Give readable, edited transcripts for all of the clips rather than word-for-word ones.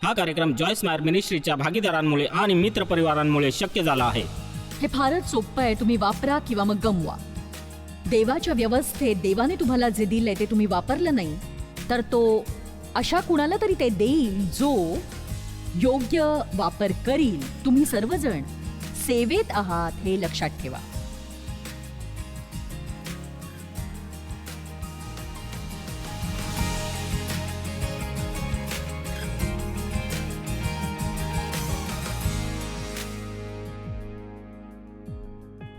हा कार्यक्रम जॉय स्मायर मिनिस्ट्रीच्या भागीदारांमुळे आणि मित्रपरिवारांमुळे शक्य झाला आहे. हे फारच सोपं आहे. तुम्ही वापरा किंवा मग गमवा. देवाच्या व्यवस्थेत देवाने तुम्हाला जे दिलंय ते तुम्ही वापरलं नाही तर तो अशा कुणाला तरी ते देईल जो योग्य वापर करील. तुम्ही सर्वजण सेवेत आहात हे लक्षात ठेवा.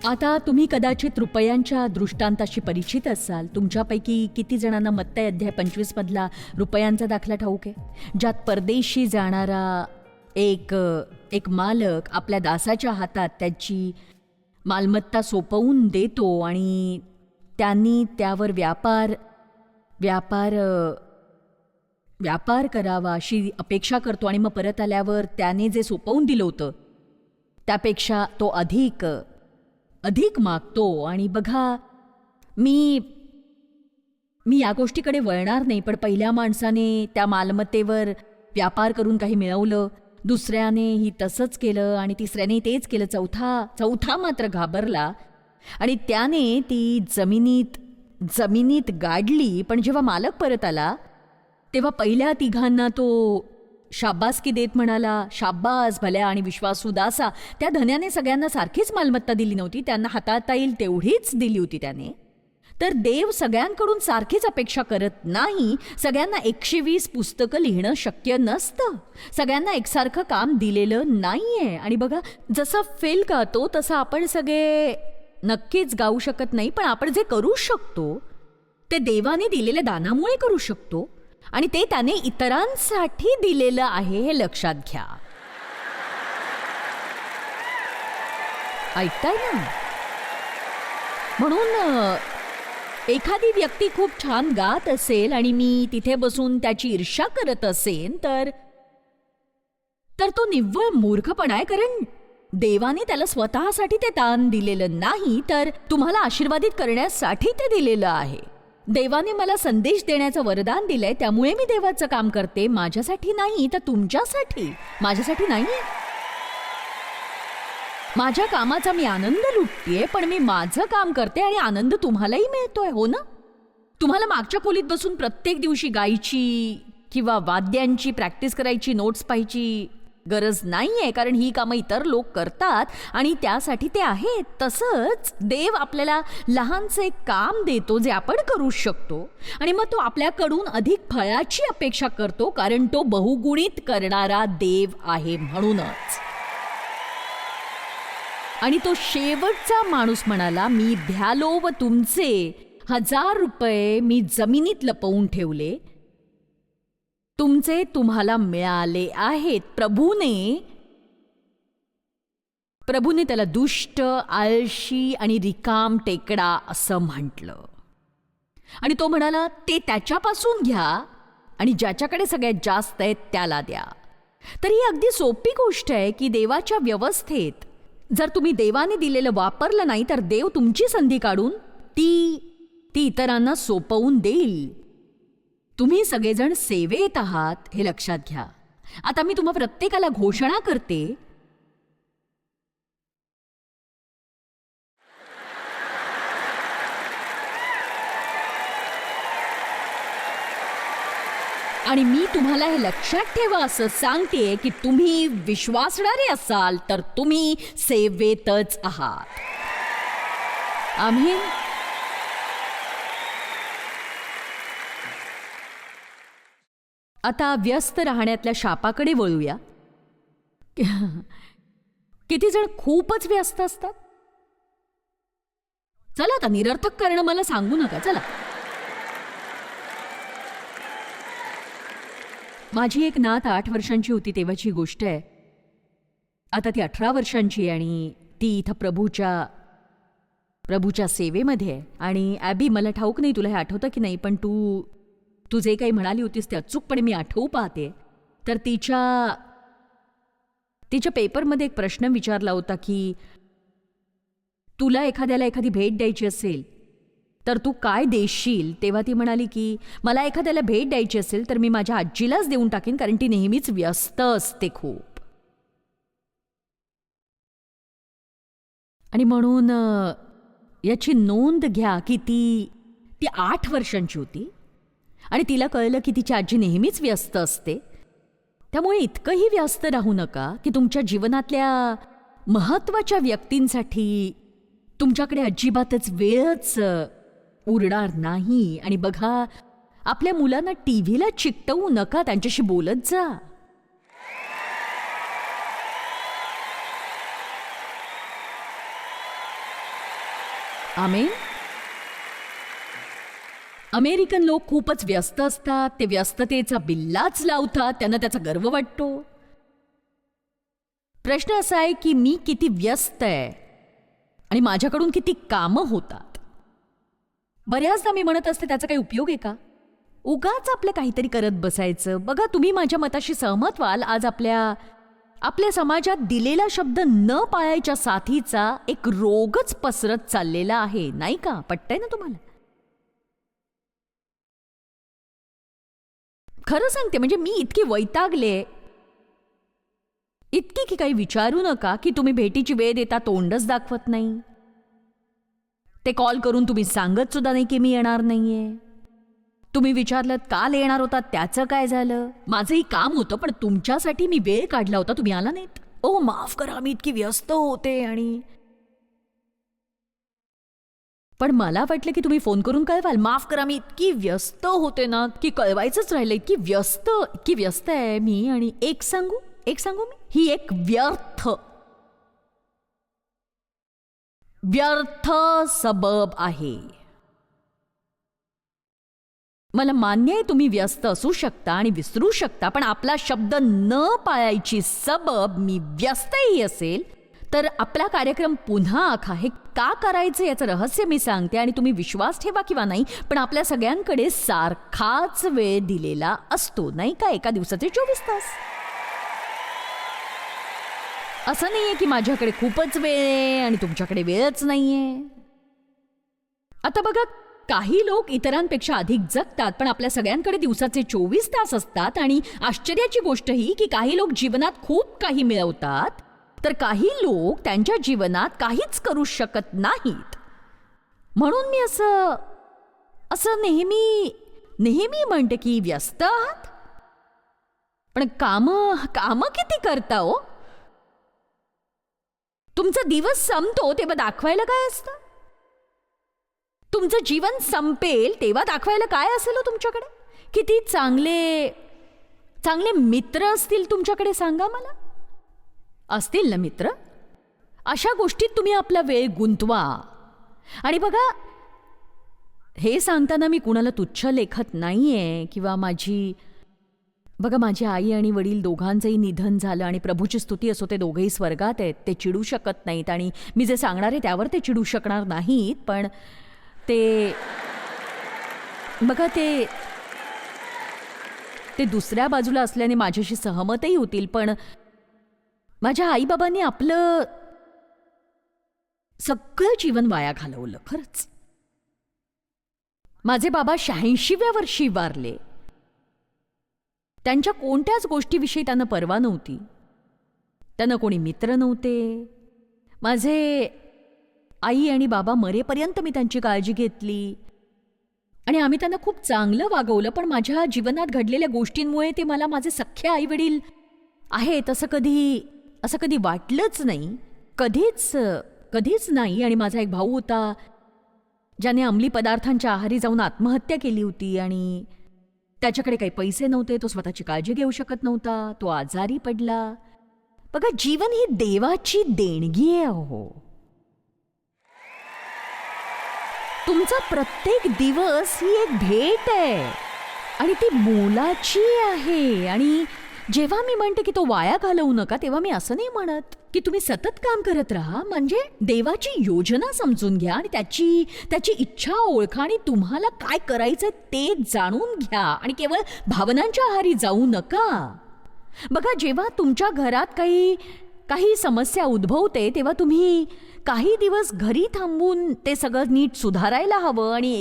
आता तुम्ही कदाचित रुपयांच्या दृष्टांताशी परिचित असाल. तुमच्यापैकी किती जणांना मत्तई अध्याय 25 मधला रुपयांचा दाखला ठाऊक आहे, ज्यात परदेशी जाणारा एक मालक आपल्या दासाच्या हातात त्याची मालमत्ता सोपवून देतो आणि त्यांनी त्यावर व्यापार करावा अशी अपेक्षा करतो आणि मग परत आल्यावर त्याने जे सोपवून दिलं होतं त्यापेक्षा तो अधिक मागतो. आणि बघा, मी या गोष्टीकडे वळणार नाही, पण पहिल्या माणसाने त्या मालमत्तेवर व्यापार करून काही मिळवलं, दुसऱ्यानेही तसंच केलं आणि तिसऱ्याने तेच केलं. चौथा मात्र घाबरला आणि त्याने ती जमिनीत गाडली. पण जेव्हा मालक परत आला तेव्हा पहिल्या तिघांना तो शाब्बासकी देत म्हणाला, शाब्बास भल्या आणि विश्वासू दासा. त्या धन्याने सगळ्यांना सारखीच मालमत्ता दिली नव्हती, त्यांना हाताळता येईल तेवढीच दिली होती त्याने. तर देव सगळ्यांकडून सारखीच अपेक्षा करत नाही. सगळ्यांना 120 पुस्तकं लिहिणं शक्य नसतं. सगळ्यांना एकसारखं काम दिलेलं नाहीये. आणि बघा, जसं फेल गातो तसं आपण सगळे नक्कीच गाऊ शकत नाही, पण आपण जे करू शकतो ते देवाने दिलेल्या दानामुळे करू शकतो आणि ते त्याने इतरांसाठी दिलेलं आहे हे लक्षात घ्या. ऐकताय ना? म्हणून एखादी व्यक्ती खूप छान गात असेल आणि मी तिथे बसून त्याची ईर्ष्या करत असेन तर तो निव्वळ मूर्खपणा आहे. कारण देवाने त्याला स्वतःसाठी ते दान दिलेलं नाही, तर तुम्हाला आशीर्वादित करण्यासाठी ते दिलेलं आहे. देवाने मला संदेश देण्याचं वरदान दिलंय, त्यामुळे मी देवाचं काम करते. माझ्यासाठी नाही, तर तुमच्यासाठी. माझ्यासाठी नाहीये. माझ्या कामाचा मी आनंद लुटतेय, पण मी माझं काम करते आणि आनंद तुम्हालाही मिळतोय, हो ना? तुम्हाला मागच्या खोलीत बसून प्रत्येक दिवशी गायची किंवा वाद्यांची प्रॅक्टिस करायची, नोट्स पाहायची गरज नाहीये, कारण ही कामं इतर लोक करतात आणि त्यासाठी ते आहेत. तसंच देव आपल्याला लहानसे काम देतो जे आपण करू शकतो आणि मग तो आपल्याकडून अधिक फळाची अपेक्षा करतो, कारण तो बहुगुणित करणारा देव आहे म्हणूनच. आणि तो शेवटचा माणूस म्हणाला, मी भ्यालो व तुमचे 1000 रुपये मी जमिनीत लपवून ठेवले, तुमचे तुम्हाला मिळाले आहेत. प्रभूने त्याला दुष्ट, आळशी आणि रिकाम टेकडा असं म्हटलं. आणि तो म्हणाला, ते त्याच्यापासून घ्या आणि ज्याच्याकडे सगळ्यात जास्त आहेत त्याला द्या. तर ही अगदी सोपी गोष्ट आहे की देवाच्या व्यवस्थेत जर तुम्ही देवाने दिलेलं वापरलं नाही तर देव तुमची संधी काढून ती इतरांना सोपवून देईल. तुम्ही सगळेजण सेवेत आहात हे लक्षात घ्या. आता मी तुम्हा प्रत्येकाला घोषणा करते, आणि मी तुम्हाला हे लक्षात ठेवा असं सांगते की तुम्ही विश्वासणारे असाल तर तुम्ही सेवेतच आहात. आमीन. आता व्यस्त राहण्यातल्या शापाकडे वळूया. किती जण खूपच व्यस्त असतात? चला आता निरर्थक करणं मला सांगू नका. चला, माझी एक नात 8 वर्षांची होती तेव्हाची गोष्ट आहे. आता ती 18 वर्षांची आहे आणि ती इथं प्रभूच्या सेवेमध्ये आहे. आणि ॲबी, मला ठाऊक नाही तुला हे आठवतं की नाही, पण तू जे काही म्हणाली होतीस ते अचूकपणे मी आठवू पाहते. तर तिच्या पेपरमध्ये एक प्रश्न विचारला होता की तुला एखाद्याला एखादी भेट द्यायची असेल तर तू काय देशील? तेव्हा ती म्हणाली की मला एखाद्याला भेट द्यायची असेल तर मी माझ्या आजीलाच देऊन टाकीन, कारण ती नेहमीच व्यस्त असते खूप. आणि म्हणून याची नोंद घ्या की ती 8 वर्षांची होती आणि तिला कळलं की तिची आजी नेहमीच व्यस्त असते. त्यामुळे इतकंही व्यस्त राहू नका की तुमच्या जीवनातल्या महत्त्वाच्या व्यक्तींसाठी तुमच्याकडे अजिबातच वेळच उरणार नाही. आणि बघा, आपल्या मुलांना टीव्हीला चिकटवू नका, त्यांच्याशी बोलत जा. आमेन. अमेरिकन लोक खूपच व्यस्त असतात. ते व्यस्ततेचा बिल्लाच लावतात, त्यांना त्याचा गर्व वाटतो. प्रश्न असा आहे की मी किती व्यस्त आहे आणि माझ्याकडून किती कामं होतात. बऱ्याचदा मी म्हणत असते त्याचा काही उपयोग आहे का? उगाच आपलं काहीतरी करत बसायचं. बघा, तुम्ही माझ्या मताशी सहमत व्हाल. आज आपल्या समाजात दिलेला शब्द न पाळायच्या साथीचा एक रोगच पसरत चाललेला आहे, नाही का? पटतंय ना तुम्हाला? खरं सांगते, म्हणजे मी इतकी वैतागले, इतकी की काही विचारू नका. की तुम्ही भेटीची वेळ देता, तोंडच दाखवत नाही. ते कॉल करून तुम्ही सांगत सुद्धा नाही की मी येणार नाहीये. तुम्ही विचारलं काल येणार होता, त्याचं काय झालं? माझंही काम होतं, पण तुमच्यासाठी मी वेळ काढला होता, तुम्ही आला नाहीत. ओ माफ करा, मी इतकी व्यस्त होते. आणि पण मला वाटलं की तुम्ही फोन करून कळवाल. माफ करा, मी इतकी व्यस्त होते ना की कळवायचंच राहिलं. इतकी व्यस्त आहे मी. आणि एक सांगू मी, ही एक व्यर्थ सबब आहे. मला मान्य आहे तुम्ही व्यस्त असू शकता आणि विसरू शकता, पण आपला शब्द न पाळायची सबब मी व्यस्तही असेल तर आपला कार्यक्रम पुन्हा आखा. हे का करायचं याचं रहस्य मी सांगते आणि तुम्ही विश्वास ठेवा किंवा नाही, पण आपल्या सगळ्यांकडे सारखाच वेळ दिलेला असतो, नाही का? एका दिवसाचे 24 तास. असं नाहीये की माझ्याकडे खूपच वेळ आहे आणि तुमच्याकडे वेळच नाहीये. आता बघा, काही लोक इतरांपेक्षा अधिक जगतात, पण आपल्या सगळ्यांकडे दिवसाचे 24 तास असतात. आणि आश्चर्याची गोष्ट ही की काही लोक जीवनात खूप काही मिळवतात, तर काही लोक त्यांच्या जीवनात काहीच करू शकत नाहीत. म्हणून मी असं नेहमी म्हणते की व्यस्त आहात, पण काम किती करता हो? तुमचा दिवस संपतो तेव्हा दाखवायला काय असतं? तुमचं जीवन संपेल तेव्हा दाखवायला काय असेल हो तुमच्याकडे? किती चांगले मित्र असतील तुमच्याकडे, सांगा मला. असतील ना मित्र? अशा गोष्टीत तुम्ही आपला वेळ गुंतवा. आणि बघा, हे सांगताना मी कुणाला तुच्छ लेखत नाहीये किंवा माझी आई आणि वडील दोघांचंही निधन झालं आणि प्रभूची स्तुती असो, ते दोघेही स्वर्गात आहेत. ते चिडू शकत नाहीत आणि मी जे सांगणार आहे त्यावर ते चिडू शकणार नाहीत. पण ते दुसऱ्या बाजूला असल्याने माझ्याशी सहमतही होतील. पण माझ्या आईबाबांनी आपलं सगळं जीवन वाया घालवलं, खरंच. माझे बाबा 86व्या वर्षी वारले. त्यांच्या कोणत्याच गोष्टीविषयी त्यांना पर्वा नव्हती. त्यांना कोणी मित्र नव्हते. माझे आई आणि बाबा मरेपर्यंत मी त्यांची काळजी घेतली आणि आम्ही त्यांना खूप चांगलं वागवलं. पण माझ्या जीवनात घडलेल्या गोष्टींमुळे ते मला माझे सख्खे आईवडील आहेत असं कधी वाटलंच नाही, कधीच नाही. आणि माझा एक भाऊ होता ज्याने अंमली पदार्थांच्या आहारी जाऊन आत्महत्या केली होती आणि त्याच्याकडे काही पैसे नव्हते. तो स्वतःची काळजी घेऊ शकत नव्हता. तो आजारी पडला. बघा, जीवन ही देवाची देणगी आहे हो. तुमचा प्रत्येक दिवस ही एक भेट आहे आणि ती मोलाची आहे. आणि जेव्हा मी म्हणते की तो वाया घालवू नका, तेव्हा मी असं नाही म्हणत की तुम्ही सतत काम करत राहा. म्हणजे देवाची योजना समजून घ्या आणि त्याची इच्छा ओळखा आणि तुम्हाला काय करायचं ते जाणून घ्या आणि केवळ भावनांच्या आहारी जाऊ नका. बघा, जेव्हा तुमच्या घरात काही काही समस्या उद्भवते तेव्हा तुम्ही काही दिवस घरी थांबून ते सगळं नीट सुधारायला हवं. आणि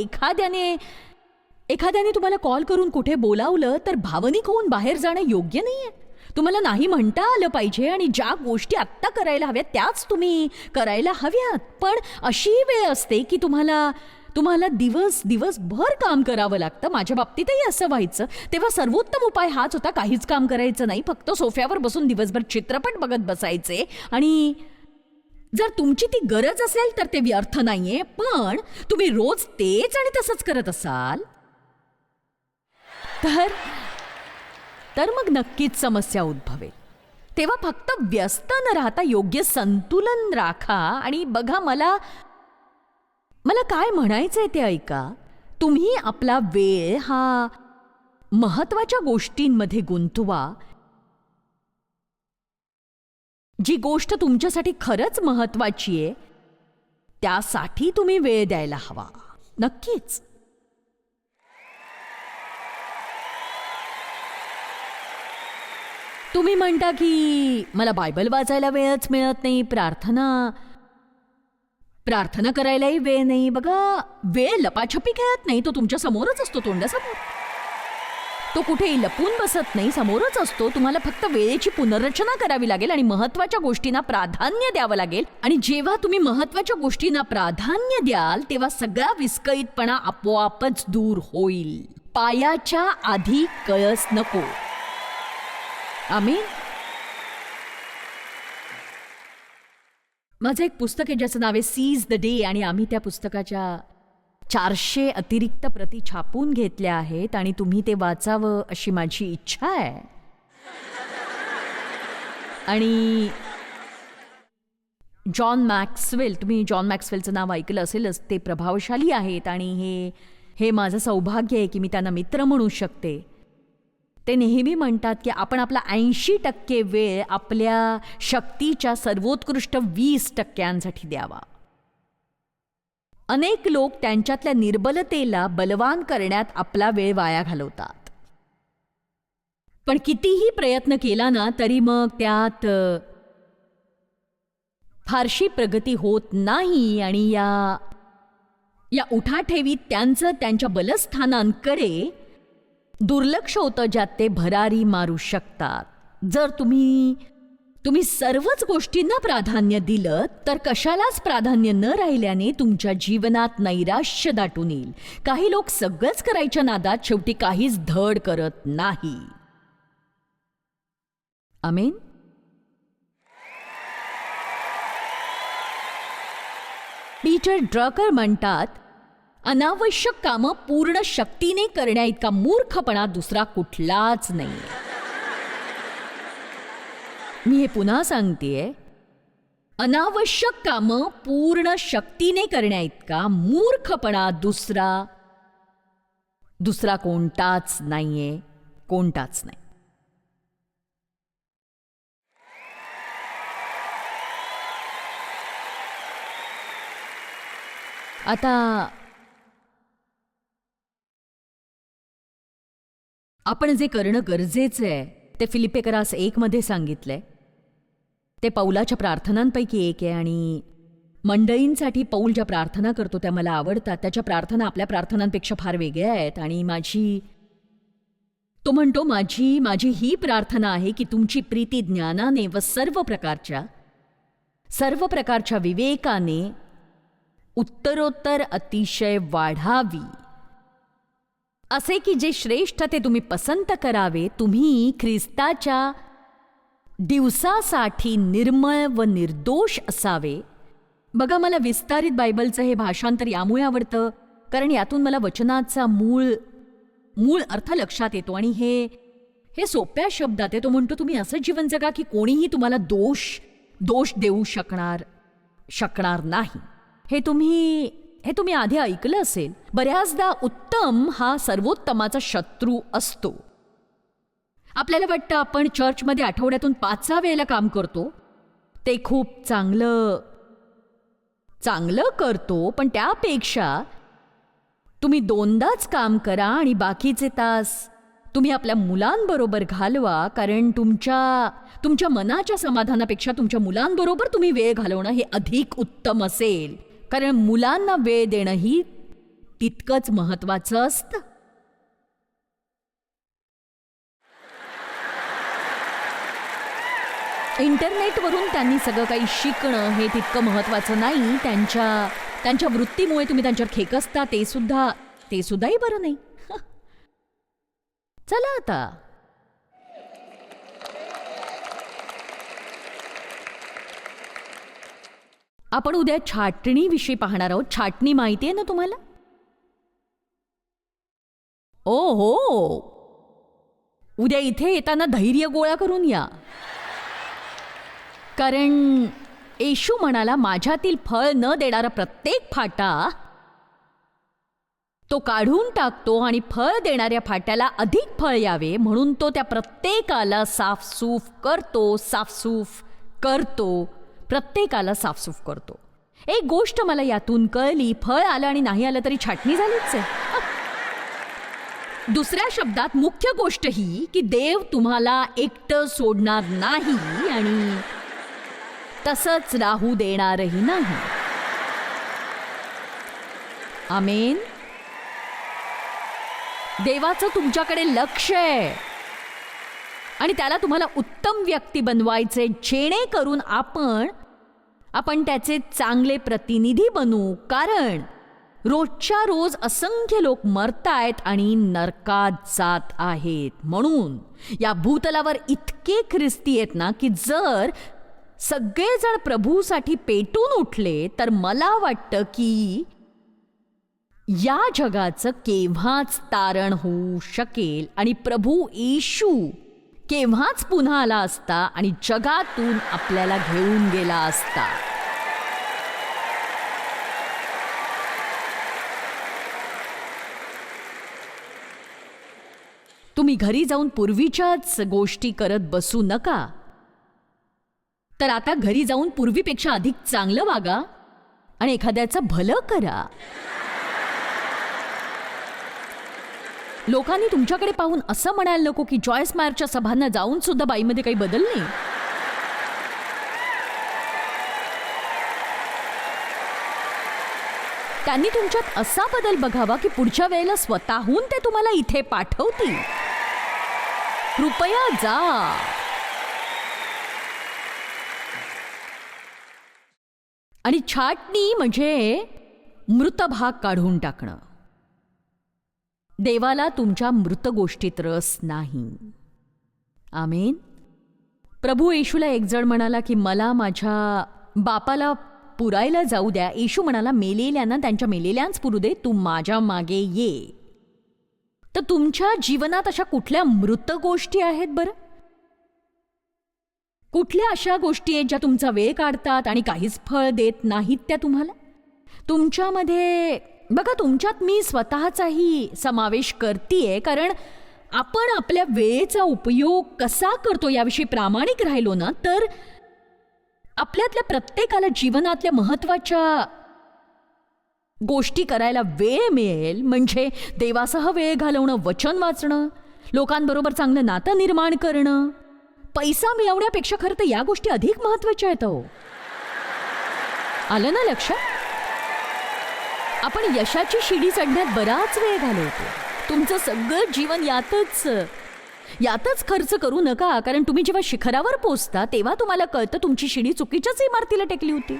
एखाद्याने तुम्हाला कॉल करून कुठे बोलावलं तर भावनिक होऊन बाहेर जाणं योग्य नाहीये. तुम्हाला नाही म्हणता आलं पाहिजे आणि ज्या गोष्टी आत्ता करायला हव्यात त्याच तुम्ही करायला हव्यात. पण अशी वेळ असते की तुम्हाला दिवसभर काम करावं लागतं. माझ्या बाबतीतही असं व्हायचं. तेव्हा सर्वोत्तम उपाय हाच होता, काहीच काम करायचं नाही, फक्त सोफ्यावर बसून दिवसभर चित्रपट बघत बसायचे. आणि जर तुमची ती गरज असेल तर ते व्यर्थ नाहीये. पण तुम्ही रोज तेच आणि तसंच करत असाल तर मग नक्कीच समस्या उद्भवेल. तेव्हा फक्त व्यस्त न राहता योग्य संतुलन राखा. आणि बघा, मला काय म्हणायचंय ते ऐका. तुम्ही आपला वेळ हा महत्वाच्या गोष्टींमध्ये गुंतवा. जी गोष्ट तुमच्यासाठी खरंच महत्वाची आहे त्यासाठी तुम्ही वेळ द्यायला हवा. नक्कीच. तुम्ही म्हणता की मला बायबल वाचायला वेळच मिळत नाही, प्रार्थना करायलाही वेळ नाही. बघा, वेळ लपाछपी खेळत नाही, तो तुमच्या समोरच असतो, तोंडासमोर. तो कुठेही लपून बसत नाही, समोरच असतो. तुम्हाला फक्त वेळेची पुनर्रचना करावी लागेल आणि महत्वाच्या गोष्टींना प्राधान्य द्यावं लागेल. आणि जेव्हा तुम्ही महत्वाच्या गोष्टींना प्राधान्य द्याल तेव्हा सगळा विस्कळीतपणा आपोआपच दूर होईल. पायाच्या आधी कळस नको. आमीन. माझं एक पुस्तक आहे ज्याचं नाव आहे सीज द डे. आणि आम्ही त्या पुस्तकाच्या 400 अतिरिक्त प्रती छापून घेतल्या आहेत आणि तुम्ही ते वाचावं अशी माझी इच्छा आहे. आणि जॉन मॅक्सवेल, तुम्ही जॉन मॅक्सवेलचं नाव ऐकलं असेलच. ते प्रभावशाली आहेत आणि हे माझं सौभाग्य आहे की मी त्यांना मित्र म्हणू शकते. ते नेहमी म्हणतात की आपण आपला 80% वेळ आपल्या शक्तीच्या सर्वोत्कृष्ट 20% द्यावा. अनेक लोक त्यांच्यातल्या निर्बलतेला बलवान करण्यात आपला वेळ वाया घालवतात. पण कितीही प्रयत्न केला ना तरी मग त्यात फारशी प्रगती होत नाही. आणि या उठाठेवीत त्यांच्या बलस्थानांकडे दुर्लक्ष होतं ज्यात ते भरारी मारू शकतात. जर तुम्ही सर्वच गोष्टींना प्राधान्य दिलं तर कशालाच प्राधान्य न राहिल्याने तुमच्या जीवनात नैराश्य दाटून येईल. काही लोक सगळंच करायच्या नादात शेवटी काहीच धड करत नाही. आमेन. पीटर ड्रकर म्हणतात, अनावश्यक कामं पूर्ण शक्तीने करण्या इतका मूर्खपणा दुसरा कुठलाच नाही. मी हे पुन्हा सांगतेय, अनावश्यक कामं पूर्ण शक्तीने करण्या इतका मूर्खपणा दुसरा कोणताच नाहीये, कोणताच नाही. आता आपण जे करणं गरजेचं आहे ते फिलिप्पिकरास 1 मध्ये सांगितलंय. ते पौलाच्या प्रार्थनांपैकी एक आहे. आणि मंडळींसाठी पौल ज्या प्रार्थना करतो त्या मला आवडतात. त्याच्या प्रार्थना आपल्या प्रार्थनांपेक्षा फार वेगळ्या आहेत. आणि तो म्हणतो, माझी ही प्रार्थना आहे की तुमची प्रीती ज्ञानाने व सर्व प्रकारच्या विवेकाने उत्तरोत्तर अतिशय वाढावी, असे की जे श्रेष्ठ ते तुम्ही पसंत करावे. तुम्ही ख्रिस्ताच्या दिवसासाठी निर्मळ व निर्दोष असावे. बघा, मला विस्तारित बायबलचं हे भाषांतर यामुळे आवडतं कारण यातून मला वचनाचा मूळ अर्थ लक्षात येतो. आणि हे सोप्या शब्दात आहे. तो म्हणतो, तुम्ही असं जीवन जगा की कोणीही तुम्हाला दोष देऊ शकणार नाही. हे तुम्ही आधी ऐकलं असेल. बऱ्याचदा उत्तम हा सर्वोत्तमाचा शत्रू असतो. आपल्याला वाटतं आपण चर्चमध्ये आठवड्यातून 5 वेळेला काम करतो, ते खूप चांगलं करतो. पण त्यापेक्षा तुम्ही 2दाच काम करा आणि बाकीचे तास तुम्ही आपल्या मुलांबरोबर घालवा, कारण तुमच्या मनाच्या समाधानापेक्षा तुमच्या मुलांबरोबर तुम्ही वेळ घालवणं हे अधिक उत्तम असेल, कारण मुलांना वेळ देणंही तितकंच महत्वाचं असतं. इंटरनेटवरून त्यांनी सगळं काही शिकणं हे तितकं महत्वाचं नाही. त्यांच्या वृत्तीमुळे तुम्ही त्यांच्यावर खेकसता ते सुद्धाही बरं नाही. चला आता आपण उद्या छाटणीविषयी पाहणार आहोत. छाटणी माहिती आहे ना तुम्हाला? ओ हो, उद्या इथे येताना धैर्य गोळा करून या, कारण येशू म्हणाला, माझ्यातील फळ न देणारा प्रत्येक फाटा तो काढून टाकतो आणि फळ देणाऱ्या फाट्याला अधिक फळ यावे म्हणून तो त्या प्रत्येकाला साफसूफ करतो. एक गोष्ट मला यातून कळली, फळ आलं आणि नाही आलं तरी छाटणी झालीच आहे. दुसऱ्या शब्दात मुख्य गोष्ट ही की देव तुम्हाला एकटं सोडणार नाही आणि तसंच राहू देणारही नाही. आमेन. देवाचं तुमच्याकडे लक्ष आहे आणि त्याला तुम्हाला उत्तम व्यक्ती बनवायचे, जेणेकरून आपण त्याचे चांगले प्रतिनिधी बनू. कारण रोजच्या रोज असंख्य लोक मरतायत आणि नरकात जात आहेत. म्हणून या भूतलावर इतके ख्रिस्ती आहेत ना की जर सगळेजण प्रभूसाठी पेटून उठले तर मला वाटतं की या जगाचं केव्हाच तारण होऊ शकेल आणि प्रभू येशू केव्हाच पुन्हा आला असता आणि जगातून आपल्याला घेऊन गेला असता. तुम्ही घरी जाऊन पूर्वीच्याच गोष्टी करत बसू नका, तर आता घरी जाऊन पूर्वीपेक्षा अधिक चांगलं वागा आणि एखाद्याचं भलं करा. लोकांनी तुमच्याकडे पाहून असं म्हणायला नको की जॉयस मायरच्या सभांना जाऊन सुद्धा बाईमध्ये काही बदल नाही. त्यांनी तुमच्यात असा बदल बघावा की पुढच्या वेळेला स्वतःहून ते तुम्हाला इथे पाठवतील. कृपया जा. आणि छाटणी म्हणजे मृत भाग काढून टाकणं. देवाला तुमच्या मृत गोष्टीत रस नाही. आमेन. प्रभू येशूला एक जण म्हणाला की मला माझ्या बापाला पुरायला जाऊ द्या. येशू म्हणाला, मेलेल्यांना त्यांच्या मेलेल्यांच पुरू दे, तू माझ्या मागे ये. तर तुमच्या जीवनात अशा कुठल्या मृत गोष्टी आहेत बरं? कुठल्या अशा गोष्टी आहेत ज्या तुमचा वेळ काढतात आणि काहीच फळ देत नाहीत त्या तुम्हाला? तुमच्यामध्ये बघा, तुमच्यात मी स्वतःचाही समावेश करतीये, कारण आपण आपल्या वेळेचा उपयोग कसा करतो याविषयी प्रामाणिक राहिलो ना तर आपल्यातल्या प्रत्येकाला जीवनातल्या महत्वाच्या गोष्टी करायला वेळ मिळेल. म्हणजे देवासह वेळ घालवणं, वचन वाचणं, लोकांबरोबर चांगलं नातं निर्माण करणं. पैसा मिळवण्यापेक्षा खरं तर या गोष्टी अधिक महत्वाच्या आहेत. हो, आलं ना लक्षात? आपण यशाची शिडी चढण्यात बराच वेळ घालवतो. तुमचं सगळं जीवन यातच खर्च करू नका, कारण तुम्ही जेव्हा शिखरावर पोहोचता तेव्हा तुम्हाला कळतं तुमची शिडी चुकीच्याच इमारतीला टेकली होती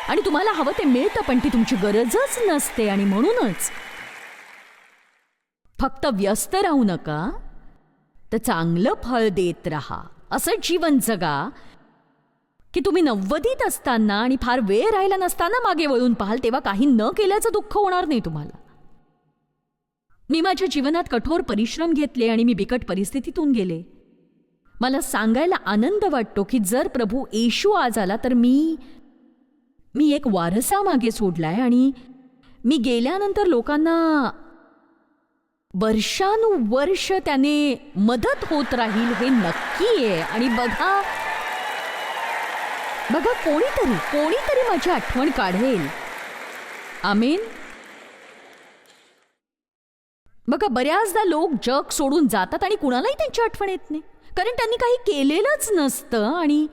आणि तुम्हाला हवं ते मिळतं पण ती तुमची गरजच नसते. आणि म्हणूनच फक्त व्यस्त राहू नका, तर चांगलं फळ देत राहा. असं जीवन जगा की तुम्ही 90त असताना आणि फार वेळ राहिला नसताना मागे वळून पाहाल तेव्हा काही न केल्याचं दुःख होणार नाही तुम्हाला. मी माझ्या जीवनात कठोर परिश्रम घेतले आणि मी बिकट परिस्थितीतून गेले. मला सांगायला आनंद वाटतो की जर प्रभू येशू आज आला तर मी एक वारसा मागे सोडलाय आणि मी गेल्यानंतर लोकांना वर्षानुवर्ष त्याने मदत होत राहील हे नक्की आहे. आणि बघा कोणीतरी माझी आठवण काढेल. आमेन. बघा, बऱ्याचदा लोक जग सोडून जातात आणि कुणालाही त्यांची आठवण येत नाही, कारण त्यांनी काही केलेलंच नसतं. आणि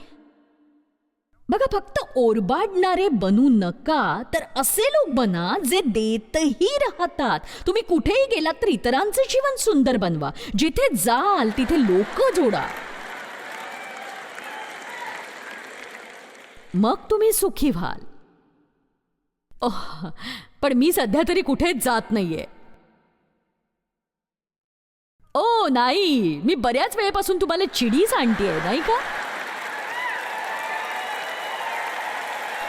बघा, फक्त ओरबाडणारे बनू नका, तर असे लोक बना जे देतही राहतात. तुम्ही कुठेही गेलात तर इतरांचं जीवन सुंदर बनवा. जिथे जाल तिथे लोक जोडा, मग तुम्ही सुखी व्हाल. पण मी सध्या तरी कुठेच जात नाहीये. ओ नाही, मी बऱ्याच वेळेपासून तुम्हाला चिडीच आणतेय, नाही का?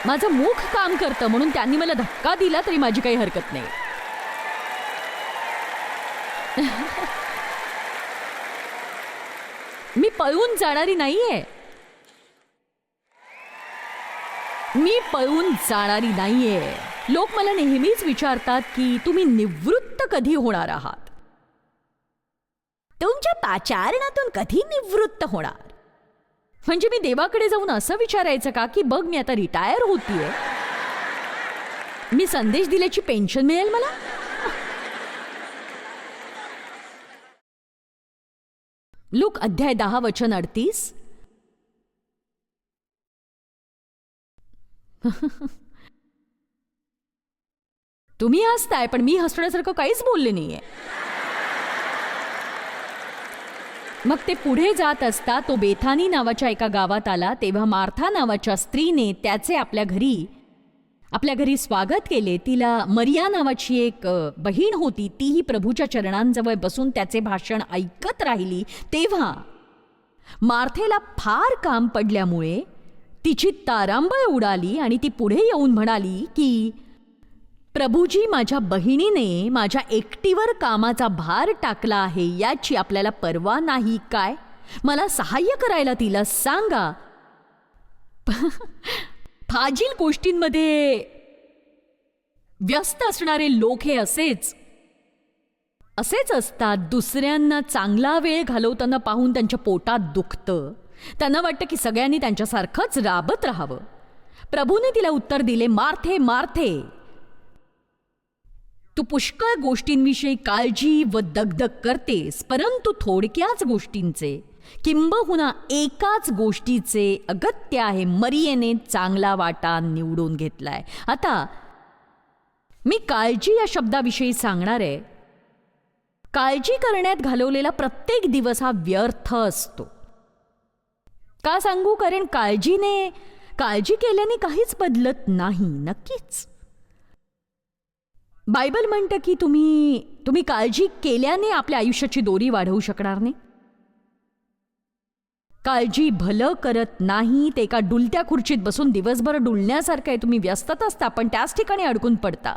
माझं मुख काम करतं म्हणून त्यांनी मला धक्का दिला तरी माझी काही हरकत नाही. मी पळून जाणारी नाहीये. मी पळून जाणारी नाहीये. लोक मला नेहमीच विचारतात की तुम्ही निवृत्त कधी होणार आहात, तुमच्या पाचारणातून कधी निवृत्त होणार. म्हणजे मी देवाकडे जाऊन असं विचारायचं का की बघ मी आता रिटायर होतीये, मी संदेश दिल्याची पेन्शन मिळेल मला? लूक अध्याय 10 वचन 38. तुम्ही हसताय पण मी हसण्यासारखं काहीच बोलले नाहीये. मग ते पुढे जात असता तो बेथानी नावाच्या एका गावात आला. तेव्हा मार्था नावाच्या स्त्रीने त्याचे आपल्या घरी स्वागत केले. तिला मरिया नावाची एक बहीण होती. तीही प्रभूच्या चरणांजवळ बसून त्याचे भाषण ऐकत राहिली. तेव्हा मार्थेला फार काम पडल्यामुळे तिची तारांबळ उडाली आणि ती पुढे येऊन म्हणाली की प्रभूजी, माझ्या बहिणीने माझ्या एकटीवर कामाचा भार टाकला आहे, याची आपल्याला पर्वा नाही काय? मला सहाय्य करायला तिला सांगा. फाजील गोष्टींमध्ये व्यस्त असणारे लोक हे असेच असतात. दुसऱ्यांना चांगला वेळ घालवताना पाहून त्यांच्या पोटात दुखतं. त्यांना वाटतं की सगळ्यांनी त्यांच्यासारखंच राबत राहावं. प्रभूने तिला उत्तर दिले, मार्थे मार्थे, तू पुष्कळ गोष्टींविषयी काळजी व दगदग करतेस, परंतु थोडक्याच गोष्टींचे किंबहुना एकाच गोष्टीचे अगत्य आहे. मरियेने चांगला वाटा निवडून घेतलाय. आता मी काळजी या शब्दाविषयी सांगणार आहे. काळजी करण्यात घालवलेला प्रत्येक दिवस हा व्यर्थ असतो. का सांगू? कारण काळजी केल्याने काहीच बदलत नाही. नक्कीच बायबल म्हणतं की तुम्ही काळजी केल्याने आपल्या आयुष्याची दोरी वाढवू शकणार नाही. काळजी भलं करत नाही. ते एका डुलत्या खुर्चीत बसून दिवसभर डुलण्यासारखं आहे. तुम्ही व्यस्तच असता पण त्याच ठिकाणी अडकून पडता.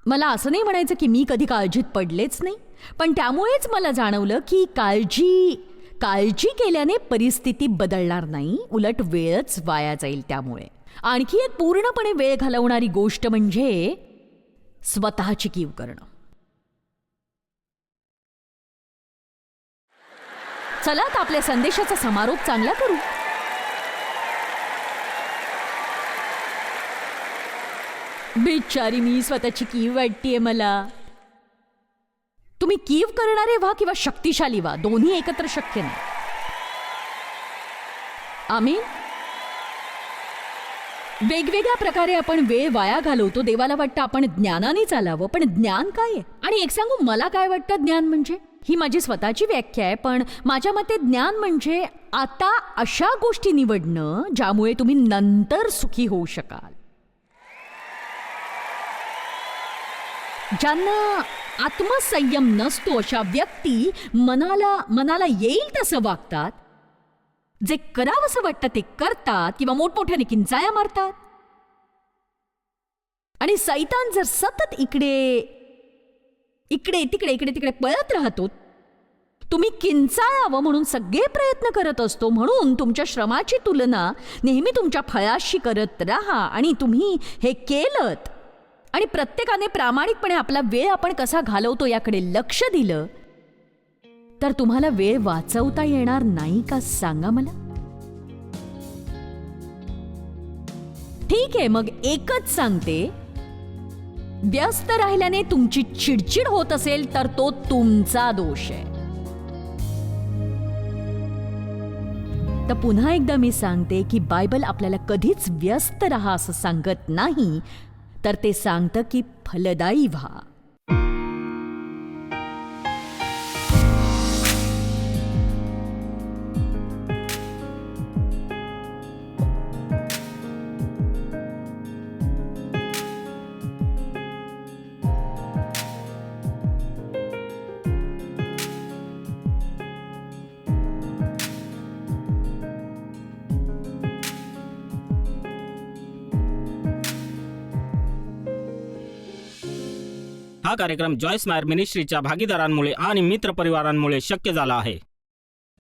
मला असं नाही म्हणायचं की मी कधी काळजीत पडलेच नाही, पण त्यामुळेच मला जाणवलं की काळजी केल्याने परिस्थिती बदलणार नाही, उलट वेळच वाया जाईल. त्यामुळे आणखी एक पूर्णपणे वेळ घालवणारी गोष्ट म्हणजे स्वतःची कीव करणं. चला तर आपल्या संदेशाचा समारोप चांगला करू. बिचारी मी स्वतःची कीव वाटतेय मला. तुम्ही कीव करणारे व्हा किंवा शक्तिशाली व्हा, दोन्ही एकत्र शक्य नाही. आमीन. वेगवेगळ्या प्रकारे आपण वेळ वाया घालवतो. देवाला वाटतं आपण ज्ञानाने चालावं, पण ज्ञान काय आहे? आणि एक सांगू, मला काय वाटतं ज्ञान म्हणजे, ही माझी स्वतःची व्याख्या आहे, पण माझ्या मते ज्ञान म्हणजे आता अशा गोष्टी निवडणं ज्यामुळे तुम्ही नंतर सुखी होऊ शकाल. ज्यांना आत्मसंयम नसतो अशा व्यक्ती मनाला येईल तसं वागतात, जे करावंसं वाटतं ते करतात किंवा मोठमोठ्याने किंचाळ्या मारतात. आणि सैतान जर सतत इकडे तिकडे पळत राहतो, तुम्ही किंचाळावं म्हणून सगळे प्रयत्न करत असतो. म्हणून तुमच्या श्रमाची तुलना नेहमी तुमच्या फळाशी करत राहा. आणि तुम्ही हे केलंत आणि प्रत्येकाने प्रामाणिकपणे आपला वेळ आपण कसा घालवतो याकडे लक्ष दिलं तर तुम्हाला वेळ वाचवता येणार नाही का? सांगा मला. ठीक आहे, मग एकच सांगते, व्यस्त राहिल्याने तुमची चिडचिड होत असेल तर तो तुमचा दोष आहे. तर पुन्हा एकदा मी सांगते की बायबल आपल्याला कधीच व्यस्त राहा असं सांगत नाही, तर ते सांगतं की फलदायी व्हा. हा कार्यक्रम जॉयस मायर मिनिस्ट्रीच्या भागीदारांमुळे आणि मित्रपरिवारांमुळे शक्य झाला आहे.